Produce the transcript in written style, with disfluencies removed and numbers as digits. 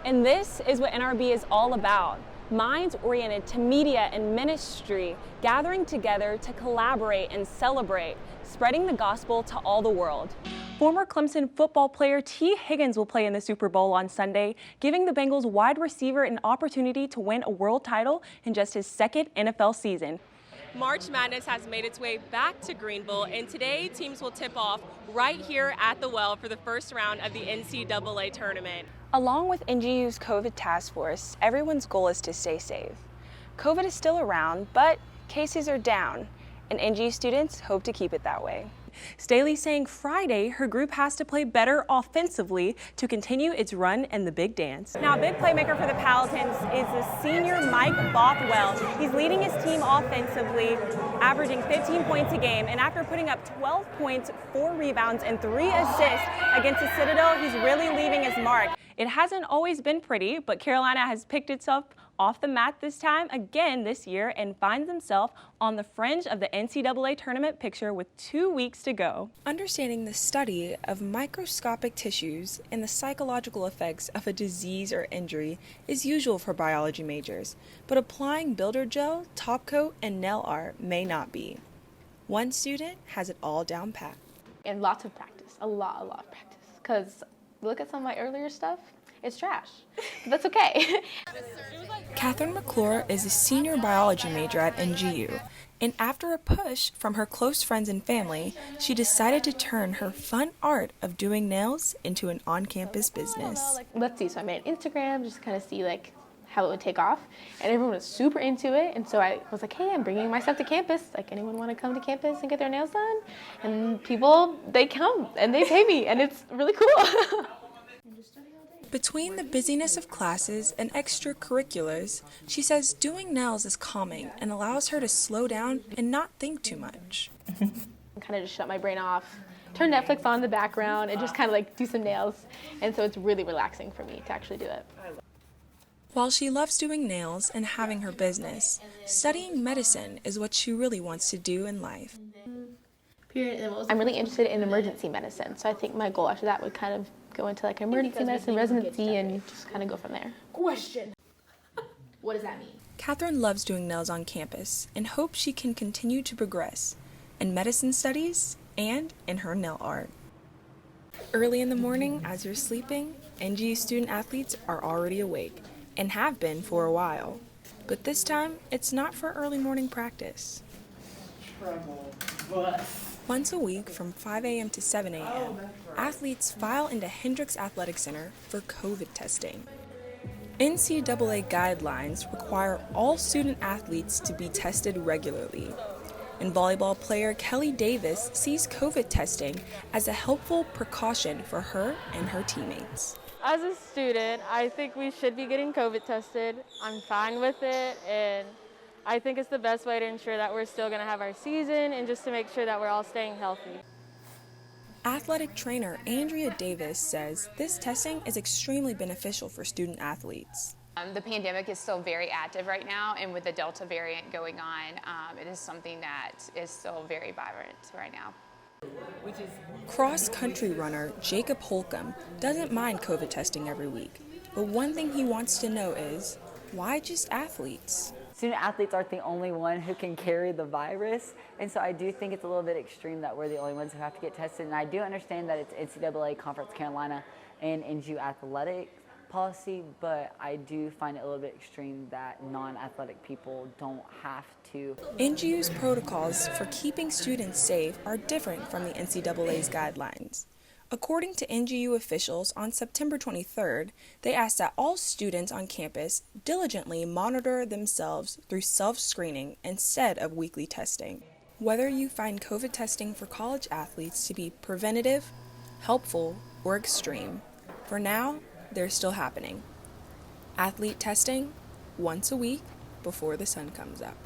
And this is what NRB is all about. Minds oriented to media and ministry, gathering together to collaborate and celebrate, spreading the gospel to all the world. Former Clemson football player T. Higgins will play in the Super Bowl on Sunday, giving the Bengals wide receiver an opportunity to win a world title in just his second NFL season. March Madness has made its way back to Greenville, and today teams will tip off right here at the Well for the first round of the NCAA tournament. Along with NGU's COVID task force, everyone's goal is to stay safe. COVID is still around, but cases are down, and NGU students hope to keep it that way. Staley saying Friday her group has to play better offensively to continue its run in the big dance. Now, a big playmaker for the Paladins is the senior Mike Bothwell. He's leading his team offensively, averaging 15 points a game, and after putting up 12 points, 4 rebounds, and 3 assists against the Citadel, he's really leaving his mark. It hasn't always been pretty, but Carolina has picked itself off the mat this time again this year and finds himself on the fringe of the NCAA tournament picture with 2 weeks to go. Understanding the study of microscopic tissues and the psychological effects of a disease or injury is usual for biology majors, but applying builder gel, top coat, and nail art may not be. One student has it all down pat. And lots of practice, a lot of practice, because look at some of my earlier stuff, it's trash. That's okay. Catherine McClure is a senior biology major at NGU, and after a push from her close friends and family, she decided to turn her fun art of doing nails into an on-campus business. Let's see, so I made an Instagram just to kind of see how it would take off, and everyone was super into it, and so I was like, hey, I'm bringing myself to campus, anyone want to come to campus and get their nails done? And people, they come and they pay me, and it's really cool. Between the busyness of classes and extracurriculars, she says doing nails is calming and allows her to slow down and not think too much. Kind of just shut my brain off, turn Netflix on in the background, and just kind of do some nails, and so it's really relaxing for me to actually do it. While she loves doing nails and having her business, studying medicine is what she really wants to do in life. I'm really interested in emergency medicine, so I think my goal after that would kind of go into an emergency medicine residency and just kind of go from there. Question. What does that mean? Catherine loves doing nails on campus and hopes she can continue to progress in medicine studies and in her nail art. Early in the morning, as you're sleeping, NGU student athletes are already awake and have been for a while. But this time, it's not for early morning practice. Trouble bus. Once a week from 5 a.m. to 7 a.m., athletes file into Hendricks Athletic Center for COVID testing. NCAA guidelines require all student athletes to be tested regularly, and volleyball player Kelly Davis sees COVID testing as a helpful precaution for her and her teammates. As a student, I think we should be getting COVID tested. I'm fine with it, and I think it's the best way to ensure that we're still going to have our season and just to make sure that we're all staying healthy. Athletic trainer Andrea Davis says this testing is extremely beneficial for student athletes. The pandemic is still very active right now, and with the Delta variant going on, it is something that is still very vibrant right now. Cross-country runner Jacob Holcomb doesn't mind COVID testing every week, but one thing he wants to know is, why just athletes? Student athletes aren't the only one who can carry the virus, and so I do think it's a little bit extreme that we're the only ones who have to get tested, and I do understand that it's NCAA Conference Carolina and NGU athletic policy, but I do find it a little bit extreme that non-athletic people don't have to. NGU's protocols for keeping students safe are different from the NCAA's guidelines. According to NGU officials, on September 23rd, they asked that all students on campus diligently monitor themselves through self-screening instead of weekly testing. Whether you find COVID testing for college athletes to be preventative, helpful, or extreme, for now, they're still happening. Athlete testing once a week before the sun comes up.